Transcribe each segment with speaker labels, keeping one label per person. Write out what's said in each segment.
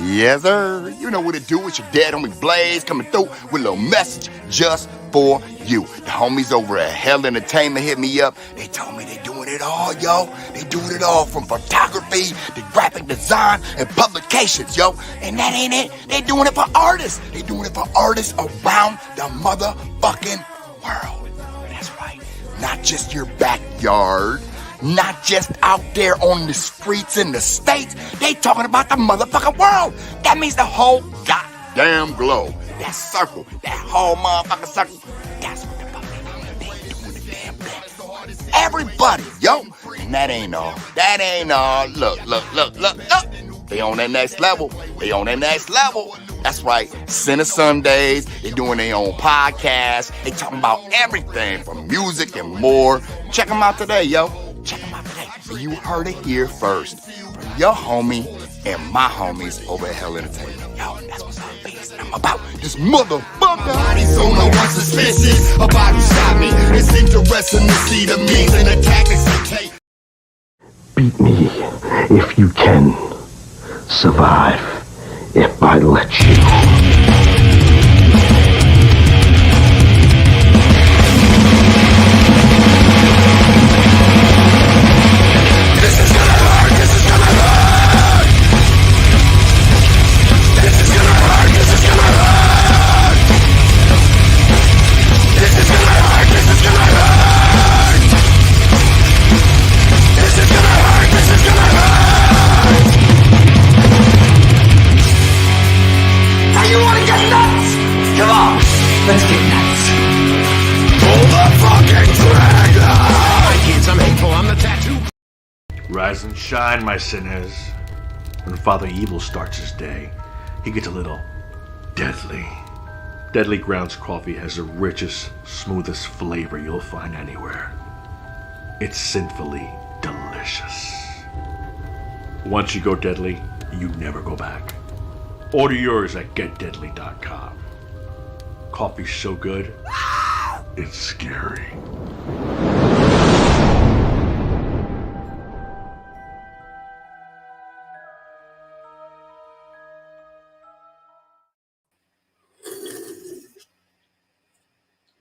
Speaker 1: Yes, sir. You know what to do. It's your dad, homie Blaze, coming through with a little message just for you. The homies over at Hell Entertainment hit me up. They told me they doing it all, yo. They doing it all from photography to graphic design and publications, yo. And that ain't it. They doing it for artists. They doing it for artists around the motherfucking world. That's right. Not just your backyard. Not just out there on the streets in the States. They talking about the motherfucking world. That means the whole goddamn globe. That circle, that whole motherfucking circle. That's what the fuck they doing the damn thing. Everybody, yo. And that ain't all. That ain't all. Look. They on that next level. That's right. Center Sundays. They doing their own podcast. They talking about everything from music and more. Check them out today, yo. Check them out today. You heard it here first. From your homie and my homies over at Hell Entertainment. Yo, that's what's up, peace. I'm about this motherfucker.
Speaker 2: Body's on no one suspicious about who shot me. It's interesting to see the means and the tactics they take.
Speaker 3: Beat me if you can. Survive if I let you.
Speaker 4: Let's get nuts.
Speaker 2: Pull the fucking trigger! My kids, I'm hateful, I'm the tattoo.
Speaker 5: Rise and shine, my sinners. When Father Evil starts his day, he gets a little deadly. Deadly Grounds coffee has the richest, smoothest flavor you'll find anywhere. It's sinfully delicious. Once you go deadly, you never go back. Order yours at getdeadly.com. Coffee's so good, it's scary.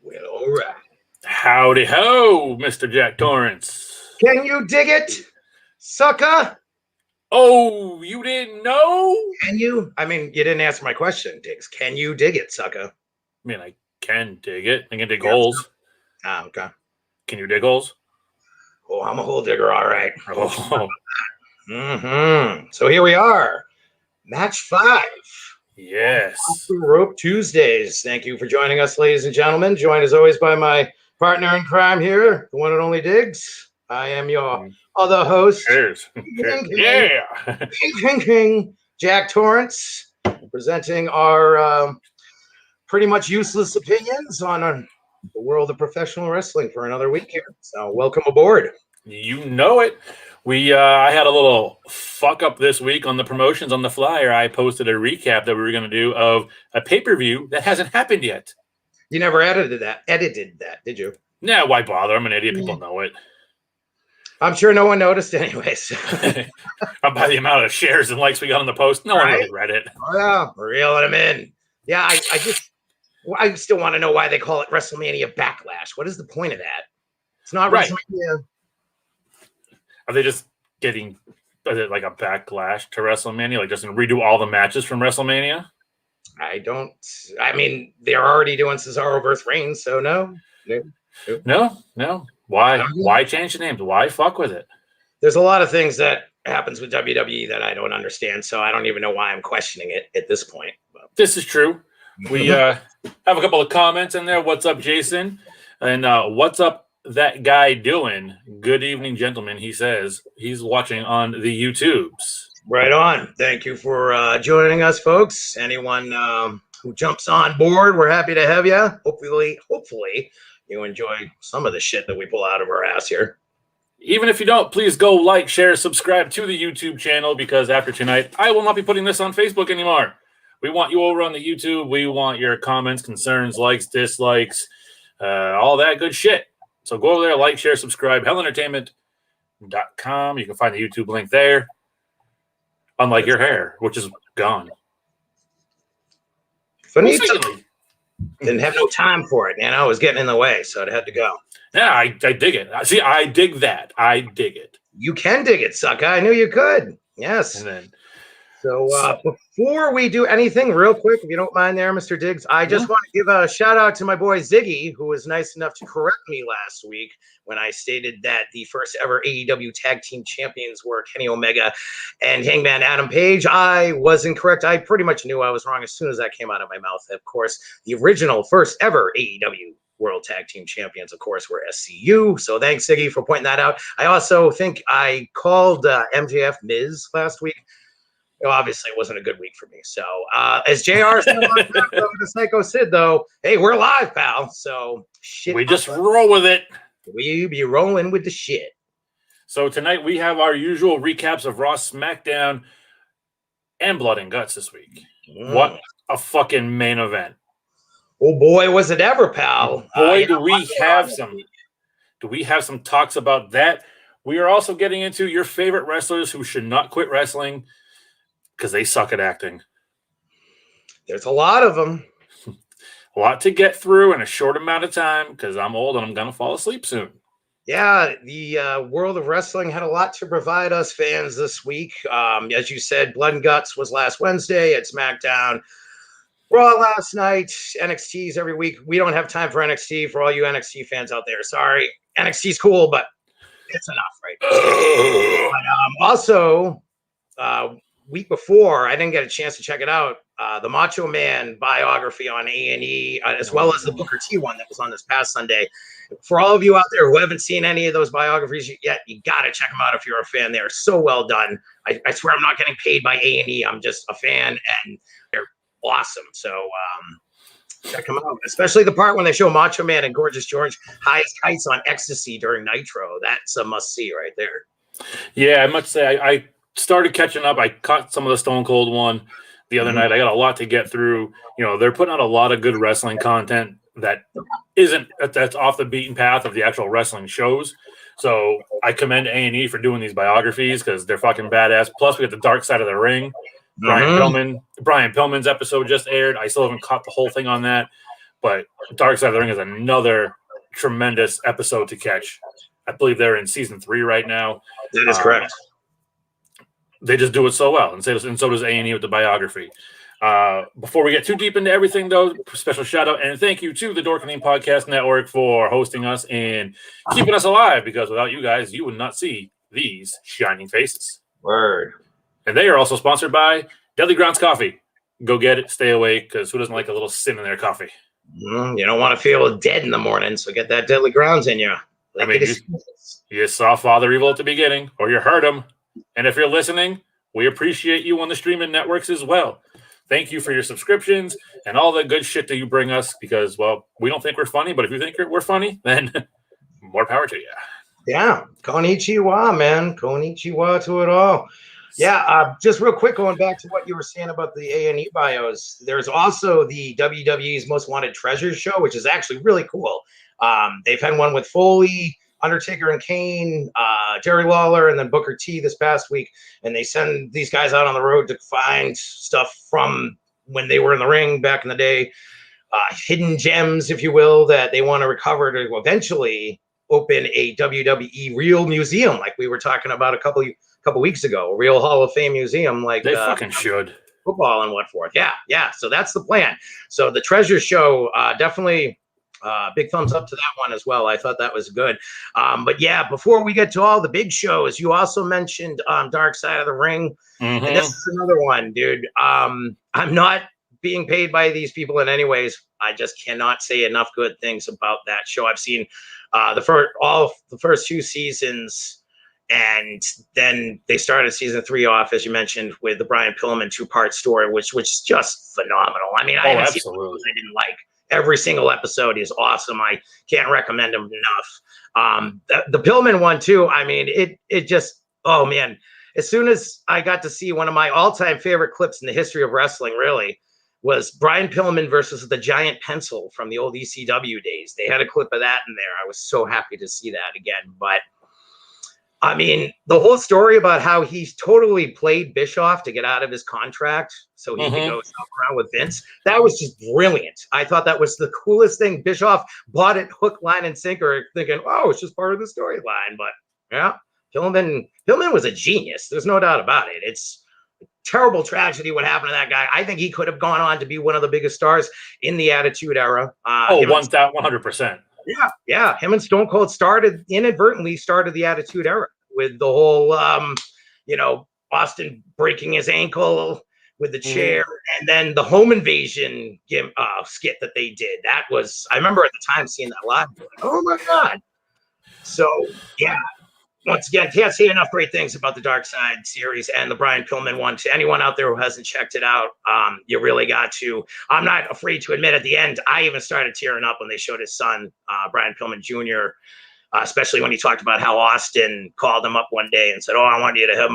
Speaker 6: Well, all right.
Speaker 7: Howdy ho, Mr. Jack Torrance.
Speaker 6: Can you dig it, sucker?
Speaker 7: Oh, you didn't know?
Speaker 6: Can you? I mean, you didn't answer my question, Diggz. Can you dig it, sucker?
Speaker 7: I mean, I can dig it. I can dig holes.
Speaker 6: Ah, okay.
Speaker 7: Can you dig holes?
Speaker 6: Oh, I'm a hole digger, all right.
Speaker 7: Oh,
Speaker 6: So here we are. Match 5.
Speaker 7: yes.
Speaker 6: Off the Rope Tuesdays. Thank you for joining us, ladies and gentlemen. Joined as always by my partner in crime here, the one and only Diggz. I am your other host.
Speaker 7: Cheers. Yeah.
Speaker 6: King, Jack Torrance, presenting our pretty much useless opinions on the world of professional wrestling for another week here. So welcome aboard.
Speaker 7: You know it. I had a little fuck up this week on the promotions on the flyer. I posted a recap that we were going to do of a pay-per-view that hasn't happened yet.
Speaker 6: You never edited that, did you?
Speaker 7: Nah, why bother? I'm an idiot. People know it.
Speaker 6: I'm sure no one noticed anyways.
Speaker 7: By the amount of shares and likes we got on the post, no one really read it.
Speaker 6: Oh, yeah, we're reeling them in. Yeah, I still want to know why they call it WrestleMania Backlash. What is the point of that? It's not
Speaker 7: right.
Speaker 6: WrestleMania.
Speaker 7: Are they just getting like a backlash to WrestleMania? Like just redo all the matches from WrestleMania?
Speaker 6: I mean, they're already doing Cesaro versus Reigns, so no.
Speaker 7: No. Why change the names? Why fuck with it?
Speaker 6: There's a lot of things that happens with WWE that I don't understand, so I don't even know why I'm questioning it at this point.
Speaker 7: This is true. We have a couple of comments in there. What's up, Jason? And what's up that guy doing? Good evening, gentlemen. He says he's watching on the YouTubes.
Speaker 6: Right on. Thank you for joining us, folks. Anyone who jumps on board, we're happy to have you. Hopefully you enjoy some of the shit that we pull out of our ass here.
Speaker 7: Even if you don't, please go like, share, subscribe to the YouTube channel, because after tonight, I will not be putting this on Facebook anymore. We want you over on the YouTube. We want your comments, concerns, likes, dislikes, all that good shit. So go over there, like, share, subscribe, hellentertainment.com. You can find the YouTube link there. Unlike your hair, which is gone.
Speaker 6: Finito.
Speaker 7: Secondly,
Speaker 6: Didn't have no time for it, I was getting in the way, so it had to go.
Speaker 7: yeah, I dig it. See, I dig that. I dig it.
Speaker 6: You can dig it, sucker. I knew you could. Yes.
Speaker 7: And then,
Speaker 6: So before we do anything, real quick, if you don't mind there, Mr. Diggz, I just want to give a shout out to my boy Ziggy, who was nice enough to correct me last week when I stated that the first ever AEW Tag Team Champions were Kenny Omega and Hangman Adam Page. I was incorrect. I pretty much knew I was wrong as soon as that came out of my mouth. Of course, the original first ever AEW World Tag Team Champions, of course, were SCU. So thanks, Ziggy, for pointing that out. I also think I called MJF Miz last week. Obviously, it wasn't a good week for me. So, as JR said on the Psycho Sid, though, hey, we're live, pal. So, shit.
Speaker 7: we just roll with it.
Speaker 6: We be rolling with the shit.
Speaker 7: So tonight we have our usual recaps of Raw, SmackDown, and Blood and Guts this week. What a fucking main event.
Speaker 6: Oh, boy, was it ever, pal.
Speaker 7: Boy, do we have some talks about that. We are also getting into your favorite wrestlers who should not quit wrestling because they suck at acting.
Speaker 6: There's a lot of them.
Speaker 7: A lot to get through in a short amount of time because I'm old and I'm going to fall asleep soon.
Speaker 6: Yeah, the world of wrestling had a lot to provide us fans this week. As you said, Blood and Guts was last Wednesday at SmackDown. Raw last night. NXT's every week. We don't have time for NXT for all you NXT fans out there. Sorry. NXT's cool, but it's enough, right? But, also, week before, I didn't get a chance to check it out. The Macho Man biography on A&E, as well as the Booker T one that was on this past Sunday. For all of you out there who haven't seen any of those biographies yet, you got to check them out if you're a fan. They're so well done. I swear I'm not getting paid by A&E. I'm just a fan, and they're awesome. So check them out, especially the part when they show Macho Man and Gorgeous George high as kites on ecstasy during Nitro. That's a must-see right there.
Speaker 7: Yeah, I must say I started catching up. I caught some of the Stone Cold one the other night. I got a lot to get through. You know, they're putting out a lot of good wrestling content that's off the beaten path of the actual wrestling shows. So I commend A&E for doing these biographies because they're fucking badass. Plus, we got the Dark Side of the Ring. Brian Pillman's episode just aired. I still haven't caught the whole thing on that, but Dark Side of the Ring is another tremendous episode to catch. I believe they're in season 3 right now.
Speaker 6: That is correct.
Speaker 7: They just do it so well, and so does A&E with the biography. Before we get too deep into everything, though, special shout out and thank you to the Dorkening Podcast Network for hosting us and keeping us alive, because without you guys, you would not see these shining faces.
Speaker 6: Word.
Speaker 7: And they are also sponsored by Deadly Grounds Coffee. Go get it, stay awake, because who doesn't like a little sin in their coffee?
Speaker 6: You don't want to feel dead in the morning, so get that Deadly Grounds in you.
Speaker 7: You saw Father Evil at the beginning, or you heard him. And if you're listening, we appreciate you on the streaming networks as well. Thank you for your subscriptions and all the good shit that you bring us because, well, we don't think we're funny, but if you think we're funny, then more power to you.
Speaker 6: Yeah. Konnichiwa, man. Konnichiwa to it all. Yeah, just real quick, going back to what you were saying about the A&E bios, there's also the WWE's Most Wanted Treasures show, which is actually really cool. They've had one with Foley, Undertaker and Kane, Jerry Lawler, and then Booker T this past week. And they send these guys out on the road to find stuff from when they were in the ring back in the day, hidden gems, if you will, that they want to recover to eventually open a WWE real museum, like we were talking about a couple weeks ago, a real Hall of Fame museum, like
Speaker 7: they fucking should.
Speaker 6: Football and what forth. Yeah. So that's the plan. So the Treasure Show, definitely. Big thumbs up to that one as well. I thought that was good. But yeah, before we get to all the big shows, you also mentioned Dark Side of the Ring. And this is another one, dude. I'm not being paid by these people in any ways. I just cannot say enough good things about that show. I've seen all the first 2 seasons, and then they started season 3 off, as you mentioned, with the Brian Pillman 2-part story, which was just phenomenal. I mean, I haven't seen one I didn't like. Every single episode is awesome. I can't recommend them enough. The Pillman one too. I mean, it just, oh man. As soon as I got to see one of my all-time favorite clips in the history of wrestling, really, was Brian Pillman versus the Giant Pencil from the old ECW days. They had a clip of that in there. I was so happy to see that again. But I mean, the whole story about how he's totally played Bischoff to get out of his contract so he could go shop around with Vince, that was just brilliant. I thought that was the coolest thing. Bischoff bought it hook, line, and sinker, thinking, oh, it's just part of the storyline. But yeah, Pillman was a genius. There's no doubt about it. It's a terrible tragedy what happened to that guy. I think he could have gone on to be one of the biggest stars in the Attitude Era.
Speaker 7: 100%.
Speaker 6: Yeah. Him and Stone Cold inadvertently started the Attitude Era with the whole, Austin breaking his ankle with the chair, and then the home invasion skit that they did. That was, I remember at the time seeing that live. Like, oh my God. So yeah. Once again, can't say enough great things about the Dark Side series and the Brian Pillman one. To anyone out there who hasn't checked it out, you really got to. I'm not afraid to admit at the end, I even started tearing up when they showed his son, Brian Pillman Jr., especially when he talked about how Austin called him up one day and said, oh, I want you to have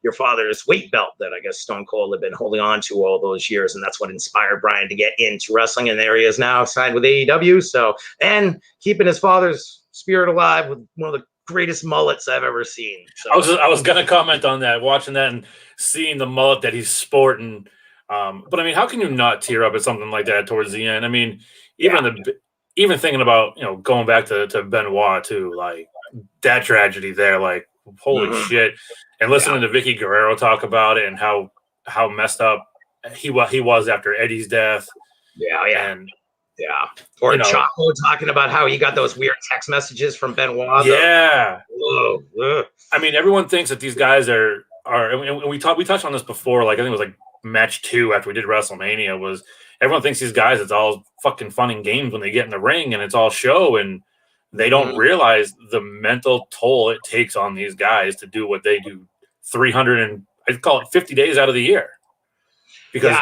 Speaker 6: your father's weight belt that I guess Stone Cold had been holding on to all those years. And that's what inspired Brian to get into wrestling. And there he is now, signed with AEW. So, and keeping his father's spirit alive with one of the greatest mullets I've ever seen. So
Speaker 7: I was gonna comment on that, watching that and seeing the mullet that he's sporting. But I mean, how can you not tear up at something like that towards the end? I mean, even thinking about going back to Benoit too, like that tragedy there, like holy shit. And listening to Vicky Guerrero talk about it and how messed up he was after Eddie's death.
Speaker 6: Or Chaco talking about how he got those weird text messages from Benoit.
Speaker 7: Yeah. I mean, everyone thinks that these guys are and we touched on this before, like I think it was like match 2 after we did WrestleMania, was everyone thinks these guys, it's all fucking fun and games when they get in the ring and it's all show, and they don't realize the mental toll it takes on these guys to do what they do 50 days out of the year. Because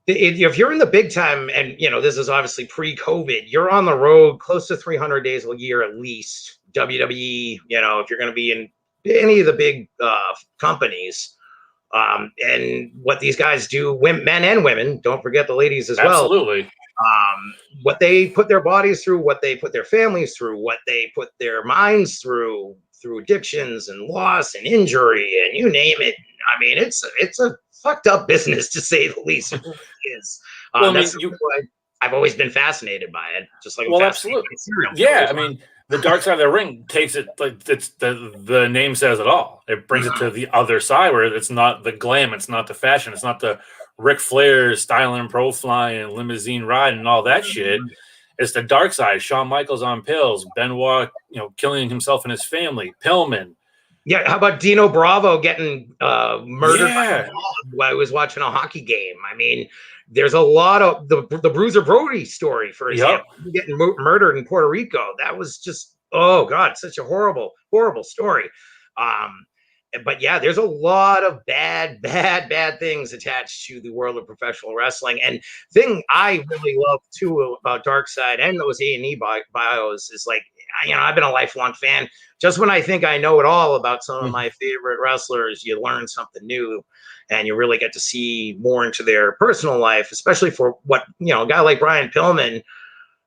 Speaker 6: if you're in the big time, and this is obviously pre-COVID, you're on the road close to 300 days a year at least. WWE, if you're going to be in any of the big companies, and what these guys do, men and women, don't forget the ladies as well.
Speaker 7: Absolutely.
Speaker 6: What they put their bodies through, what they put their families through, what they put their minds through addictions and loss and injury and you name it. I mean, it's a fucked up business to say the least. It really is. That's why I've always been fascinated by it. Just like
Speaker 7: absolutely. Yeah, I mean, the Dark Side of the Ring takes it like it's the name says it all. It brings it to the other side where it's not the glam, it's not the fashion, it's not the Ric Flair styling, pro flying, limousine riding, and all that shit. It's the dark side. Shawn Michaels on pills, Benoit, killing himself and his family, Pillman.
Speaker 6: Yeah, how about Dino Bravo getting murdered while I was watching a hockey game? I mean, there's a lot of the Bruiser Brody story, for example, getting murdered in Puerto Rico. That was just, oh God, such a horrible, horrible story. But yeah, there's a lot of bad things attached to the world of professional wrestling. And thing I really love too about Dark Side and those A&E bios is like, I've been a lifelong fan. Just when I think I know it all about some of my favorite wrestlers, you learn something new and you really get to see more into their personal life, especially for what, a guy like Brian Pillman,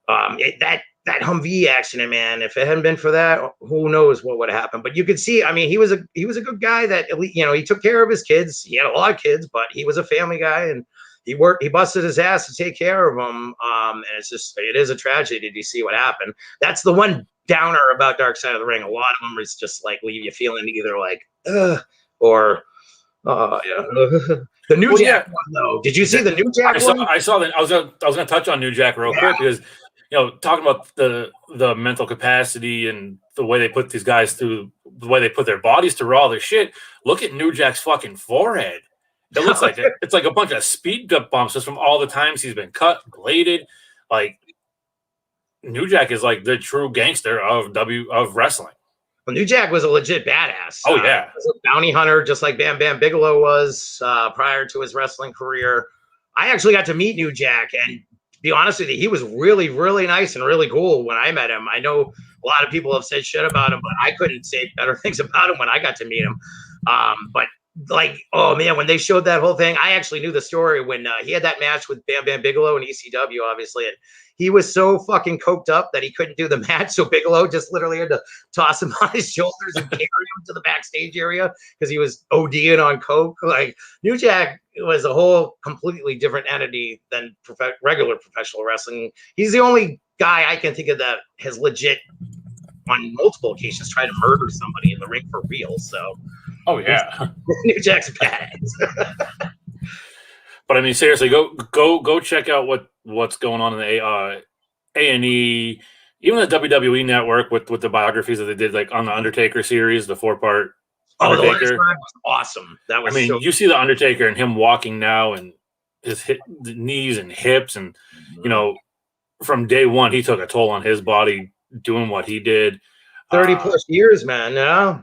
Speaker 6: that Humvee accident, man, if it hadn't been for that, who knows what would have happened. But you could see, I mean, he was a good guy that, at least, he took care of his kids. He had a lot of kids, but he was a family guy and he busted his ass to take care of them. And it is a tragedy to see what happened. That's the one downer about Dark Side of the Ring. A lot of them is just like leave you feeling either like, or, the New Jack one though. Did you see the New Jack one?
Speaker 7: I saw that. I was going to touch on New Jack real quick because, talking about the mental capacity and the way they put these guys through, the way they put their bodies through all their shit. Look at New Jack's fucking forehead. It looks like it's like a bunch of speed bumps just from all the times he's been cut, bladed. Like New Jack is like the true gangster of wrestling.
Speaker 6: Well, New Jack was a legit badass.
Speaker 7: Oh yeah,
Speaker 6: he was a bounty hunter, just like Bam Bam Bigelow was prior to his wrestling career. I actually got to meet New Jack, and to be honest with you, he was really, really nice and really cool when I met him. I know a lot of people have said shit about him, but I couldn't say better things about him when I got to meet him. But like, oh man, when they showed that whole thing, I actually knew the story when he had that match with Bam Bam Bigelow and ECW, obviously, and he was so fucking coked up that he couldn't do the match. So Bigelow just literally had to toss him on his shoulders and carry him to the backstage area because he was ODing on coke. Like New Jack was a whole completely different entity than regular professional wrestling. He's the only guy I can think of that has legit on multiple occasions tried to murder somebody in the ring for real. So,
Speaker 7: oh yeah,
Speaker 6: New Jack's badass.
Speaker 7: But I mean, seriously, go check out what's going on in the A&E, even the WWE Network with the biographies that they did, like on the Undertaker series, the 4-part Undertaker.
Speaker 6: The last ride was awesome. That was.
Speaker 7: I mean, you see the Undertaker and him walking now, and his knees and hips, and you know, from day one, he took a toll on his body doing what he did.
Speaker 6: 30 plus years, man.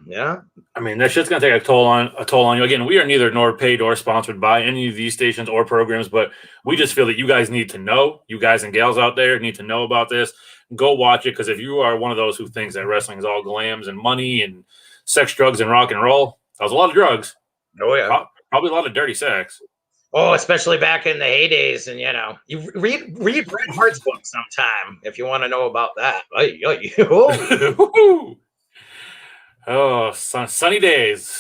Speaker 6: Yeah.
Speaker 7: I mean, that shit's gonna take a toll on you. Again, we are neither nor paid or sponsored by any of these stations or programs, but we just feel that you guys need to know. You guys and gals out there need to know about this. Go watch it, because if you are one of those who thinks that wrestling is all glams and money and sex, drugs, and rock and roll, that was a lot of drugs.
Speaker 6: Oh yeah,
Speaker 7: probably a lot of dirty sex.
Speaker 6: Oh, especially back in the heydays, and you know, you read Bret Hart's book sometime if you want to know about that.
Speaker 7: Oh, sunny days.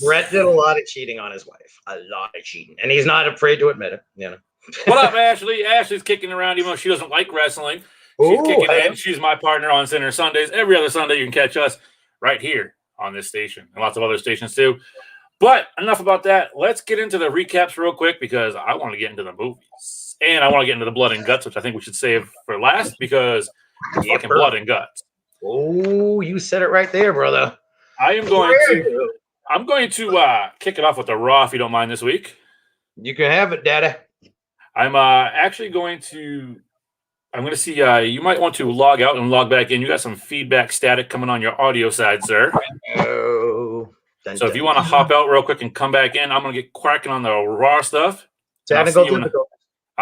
Speaker 6: Bret did a lot of cheating on his wife, and he's not afraid to admit it. You know.
Speaker 7: What up, Ashley? Ashley's kicking around, even though she doesn't like wrestling. She's kicking in. She's my partner on Center Sundays. Every other Sunday, you can catch us right here on this station, and lots of other stations too. But enough about that. Let's get into the recaps real quick, because I want to get into the movies. And I want to get into the blood and guts, which I think we should save for last, because it's fucking blood and guts.
Speaker 6: Oh, you said it right there, brother.
Speaker 7: I'm going to kick it off with the Raw, if you don't mind, this week.
Speaker 6: You can have it, Daddy.
Speaker 7: I'm actually going to see, you might want to log out and log back in. You got some feedback static coming on your audio side, sir.
Speaker 6: Oh.
Speaker 7: So if you want to hop out real quick and come back in, I'm going to get cracking on the Raw stuff. I'll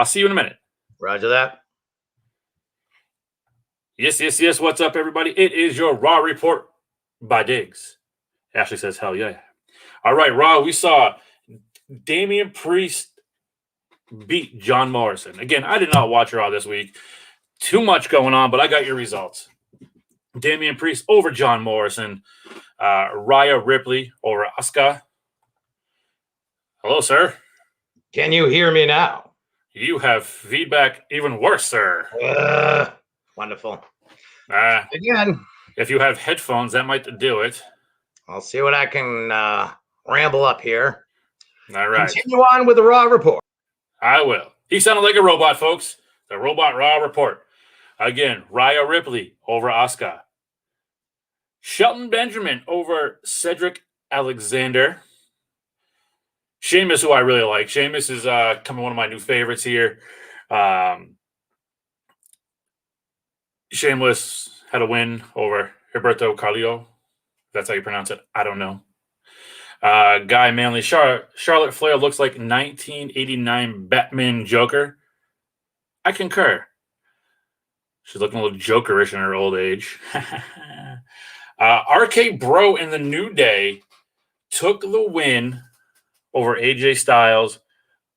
Speaker 7: see you in a minute.
Speaker 6: Roger that.
Speaker 7: Yes. What's up, everybody? It is your Raw report by Diggz. Ashley says, hell yeah. All right, Raw, we saw Damian Priest beat John Morrison. Again, I did not watch Raw this week. Too much going on, but I got your results. Damian Priest over John Morrison. Rhea Ripley over Asuka. Hello, sir.
Speaker 6: Can you hear me now?
Speaker 7: You have feedback even worse, sir.
Speaker 6: Wonderful.
Speaker 7: Again, if you have headphones, that might do it.
Speaker 6: I'll see what I can ramble up here.
Speaker 7: All right.
Speaker 6: Continue on with the Raw report.
Speaker 7: I will. He sounded like a robot, folks. The Robot Raw report. Again, Rhea Ripley over Asuka. Shelton Benjamin over Cedric Alexander. Sheamus, who I really like. Sheamus is coming one of my new favorites here. Shameless had a win over Roberto Carrillo. That's how you pronounce it. I don't know. Guy Manley. Charlotte Flair looks like 1989 Batman Joker. I concur. She's looking a little jokerish in her old age. RK Bro and the New Day took the win over AJ Styles,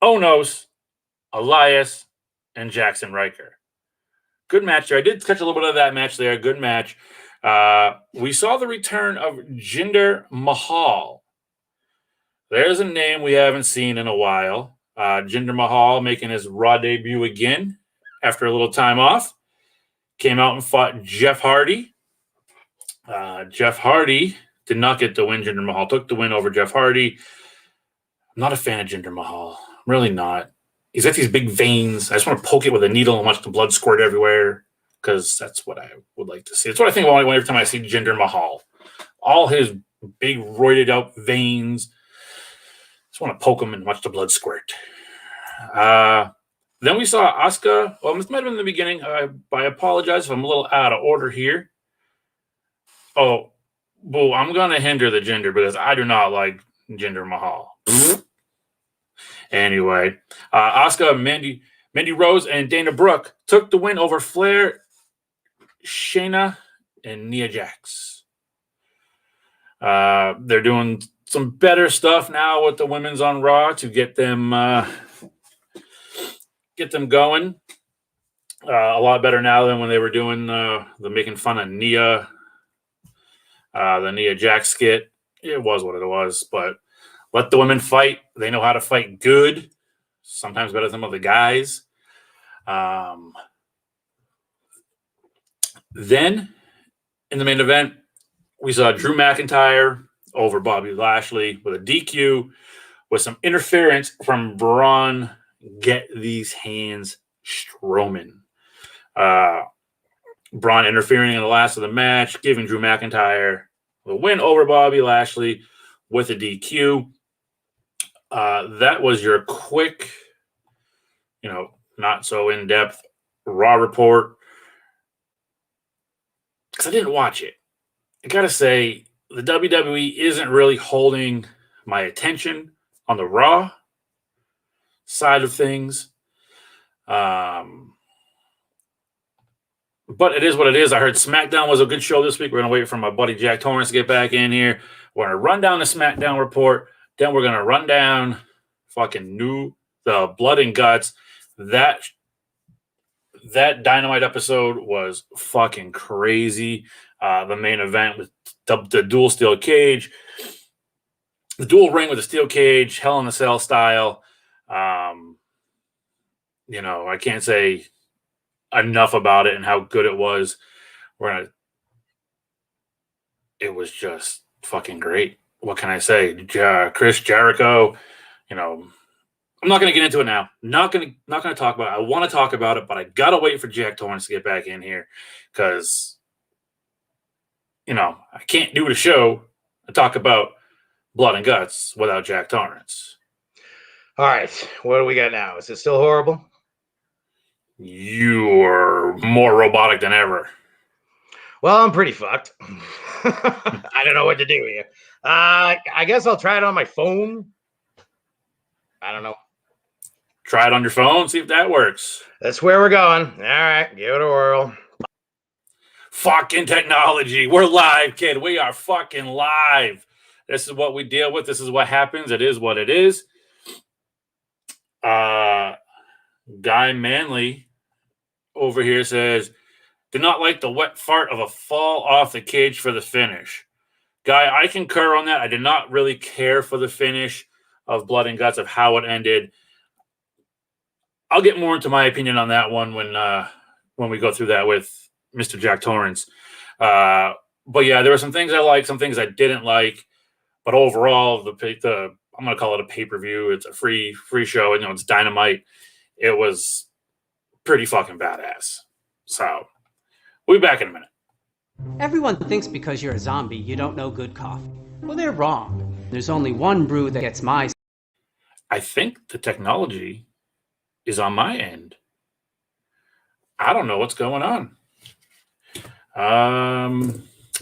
Speaker 7: Onos, Elias, and Jackson Riker. Good match there. I did catch a little bit of that match there. Good match. We saw the return of Jinder Mahal. There's a name we haven't seen in a while. Jinder Mahal making his Raw debut again after a little time off. Came out and fought Jeff Hardy. Jeff Hardy did not get the win. Jinder Mahal took the win over Jeff Hardy. I'm not a fan of Jinder Mahal. I'm really not. He's got these big veins. I just want to poke it with a needle and watch the blood squirt everywhere, because that's what I would like to see. That's what I think about every time I see Jinder Mahal. All his big roided out veins. Just want to poke him and watch the blood squirt. Then we saw Asuka. Well, this might have been in the beginning. I apologize if I'm a little out of order here. Oh, boo, I'm going to hinder the Jinder because I do not like Jinder Mahal. Anyway, Asuka, Mandy Rose, and Dana Brooke took the win over Flair, Shayna, and Nia Jax. They're doing some better stuff now with the women's on Raw to get them going. A lot better now than when they were doing the making fun of Nia, the Nia Jax skit. It was what it was, but let the women fight. They know how to fight good, sometimes better than some of the guys. Then, in the main event, we saw Drew McIntyre over Bobby Lashley with a DQ with some interference from Braun Get These Hands Strowman. Braun interfering in the last of the match, giving Drew McIntyre the win over Bobby Lashley with a DQ. That was your quick, not so in-depth Raw report. Because I didn't watch it. I gotta say, the WWE isn't really holding my attention on the Raw side of things. But it is what it is. I heard SmackDown was a good show this week. We're going to wait for my buddy Jack Torrance to get back in here. We're going to run down the SmackDown report. Then we're going to run down the Blood and Guts. That Dynamite episode was fucking crazy. The main event with the dual steel cage. The dual ring with a steel cage, Hell in a Cell style. I can't say enough about it and how good it was. It was just fucking great. What can I say? Chris Jericho, I'm not going to get into it now. Not going to talk about it. I want to talk about it, but I got to wait for Jack Torrance to get back in here because, I can't do the show and talk about Blood and Guts without Jack Torrance.
Speaker 6: All right. What do we got now? Is it still horrible?
Speaker 7: You're more robotic than ever.
Speaker 6: Well, I'm pretty fucked. I don't know what to do here. I guess I'll try it on my phone. I don't know.
Speaker 7: Try it on your phone, see if that works.
Speaker 6: That's where we're going. All right, give it a whirl.
Speaker 7: Fucking technology. We're live, kid. We are fucking live. This is what we deal with. This is what happens. It is what it is. Guy Manley over here says, did not like the wet fart of a fall off the cage for the finish. Guy, I concur on that. I did not really care for the finish of Blood and Guts, of how it ended. I'll get more into my opinion on that one when we go through that with Mr. Jack Torrance. But yeah, there were some things I liked, some things I didn't like. But overall, I'm going to call it a pay-per-view. It's a free show. It's Dynamite. It was pretty fucking badass. So we'll be back in a minute.
Speaker 4: Everyone thinks because you're a zombie, you don't know good coffee. Well, they're wrong. There's only one brew that gets my...
Speaker 7: I think the technology is on my end. I don't know what's going on.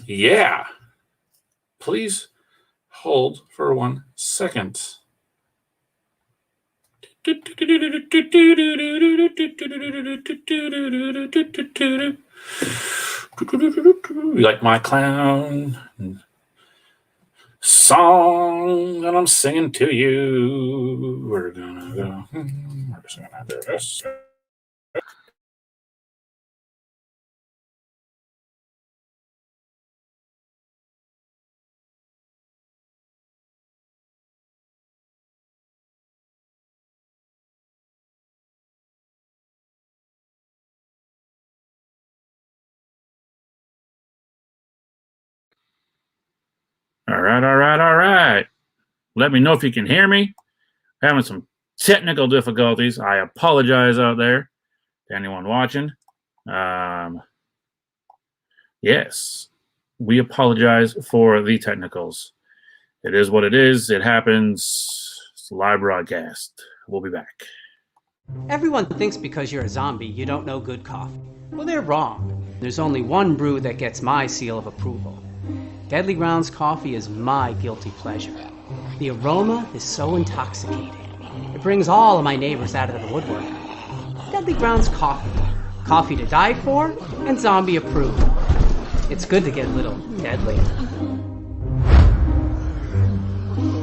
Speaker 7: Yeah. Please hold for 1 second. You like my clown song that I'm singing to you? We're gonna go. We're just gonna do this. All right. Let me know if you can hear me. Having some technical difficulties. I apologize out there to anyone watching. Yes, we apologize for the technicals. It is what it is. It happens. It's a live broadcast. We'll be back.
Speaker 4: Everyone thinks because you're a zombie, you don't know good coffee. Well, they're wrong. There's only one brew that gets my seal of approval. Deadly Grounds coffee is my guilty pleasure. The aroma is so intoxicating. It brings all of my neighbors out of the woodwork. Deadly Grounds coffee. Coffee to die for and zombie approved. It's good to get a little deadly.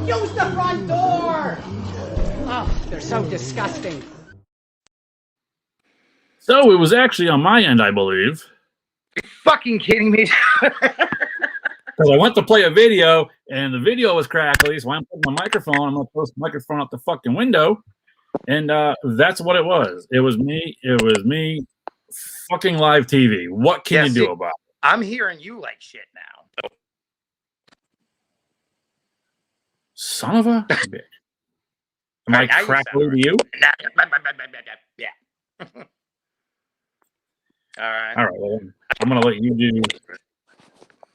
Speaker 4: Use the front door! Oh, they're so disgusting.
Speaker 7: So it was actually on my end, I believe.
Speaker 6: Fucking kidding me?
Speaker 7: Because I went to play a video, and the video was crackly, so I'm putting my microphone. I'm going to post the microphone out the fucking window, and that's what it was. It was me. It was me. Fucking live TV. What can you do about it?
Speaker 6: I'm hearing you like shit now.
Speaker 7: Son of a bitch. Am I crackly to you?
Speaker 6: Yeah. All right.
Speaker 7: All right. Well, I'm going to let you do.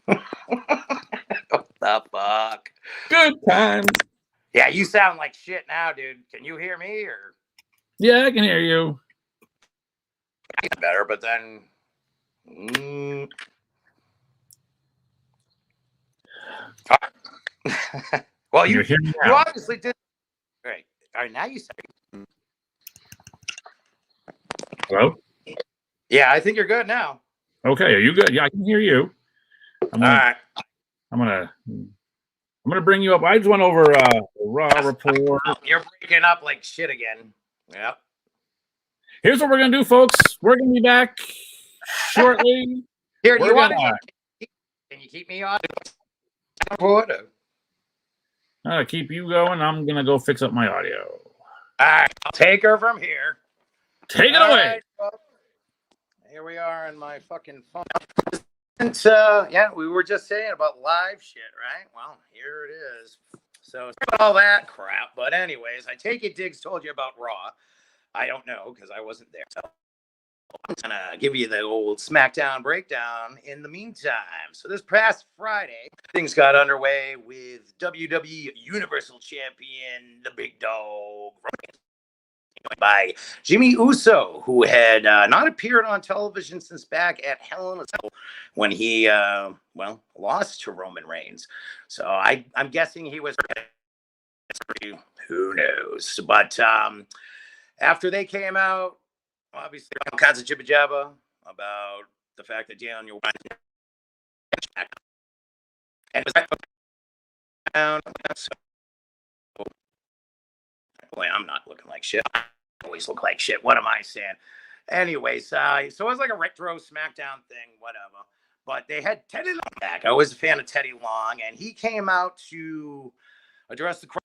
Speaker 6: What the fuck?
Speaker 7: Good times.
Speaker 6: Yeah, you sound like shit now, dude. Can you hear me or?
Speaker 7: Yeah, I can hear you.
Speaker 6: Better, but then. Well, you obviously did. Right. All right. Now you say.
Speaker 7: Hello?
Speaker 6: Yeah, I think you're good now.
Speaker 7: Okay. Are you good? Yeah, I can hear you.
Speaker 6: All right.
Speaker 7: I'm gonna bring you up. I just went over the Raw report.
Speaker 6: You're breaking up like shit again. Yep.
Speaker 7: Here's what we're gonna do, folks. We're gonna be back shortly.
Speaker 6: Here, do you want to? Can you keep me on?
Speaker 7: Keep you going. I'm gonna go fix up my audio.
Speaker 6: All right, I'll take her from here.
Speaker 7: Take it away.
Speaker 6: Right, well, here we are on my fucking phone. And yeah, we were just saying about live shit, right? Well, here it is. So all that crap. But anyways, I take it Diggz told you about Raw. I don't know because I wasn't there. So I'm gonna give you the old SmackDown breakdown in the meantime. So this past Friday, things got underway with WWE Universal Champion, the Big Dog, by Jimmy Uso, who had not appeared on television since back at Hell in a Cell when he, lost to Roman Reigns. So I'm guessing he was, who knows? But after they came out, obviously, all kinds of jibba jabba about the fact that Daniel and boy, I'm not looking like shit. I always look like shit. What am I saying? Anyways, so it was like a retro SmackDown thing, whatever. But they had Teddy Long back. I was a fan of Teddy Long, and he came out to address the crowd,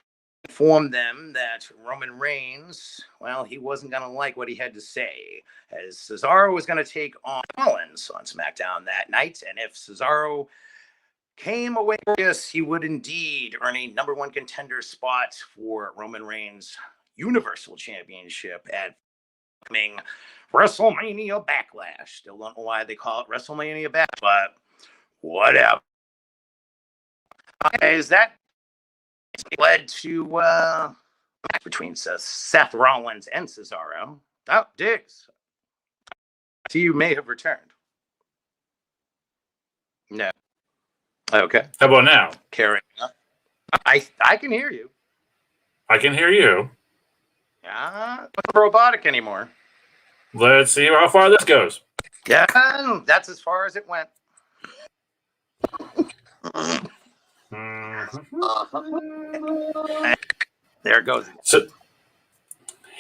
Speaker 6: inform them that Roman Reigns, well, he wasn't going to like what he had to say, as Cesaro was going to take on Rollins on SmackDown that night. And if Cesaro came away victorious, he would indeed earn a #1 contender spot for Roman Reigns' Universal Championship at coming WrestleMania Backlash. Still don't know why they call it WrestleMania Backlash, but whatever. Is that led to a match between Seth Rollins and Cesaro? Oh, Diggz. So you may have returned. No. Okay.
Speaker 7: How about now?
Speaker 6: Carrying on. I can hear you.
Speaker 7: I can hear you.
Speaker 6: Yeah, not robotic anymore.
Speaker 7: Let's see how far this goes.
Speaker 6: Yeah, that's as far as it went. There it goes.
Speaker 7: So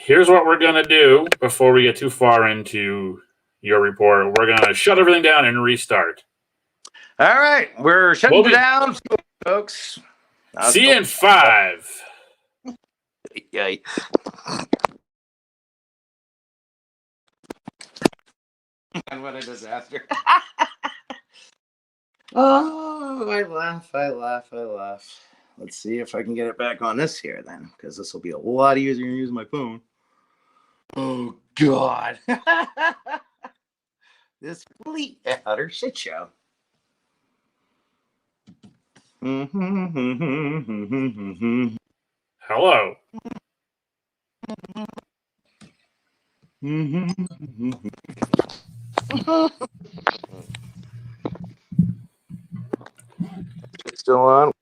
Speaker 7: here's what we're gonna do before we get too far into your report. We're gonna shut everything down and restart.
Speaker 6: All right, we're shutting it down, folks.
Speaker 7: See you in 5.
Speaker 6: Yay. And what a disaster. Oh, I laugh. Let's see if I can get it back on this here then, because this will be a lot easier to use my phone. Oh, God. This complete utter shit show.
Speaker 7: Hello.
Speaker 6: Still on.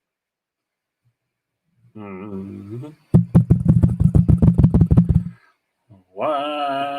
Speaker 7: What?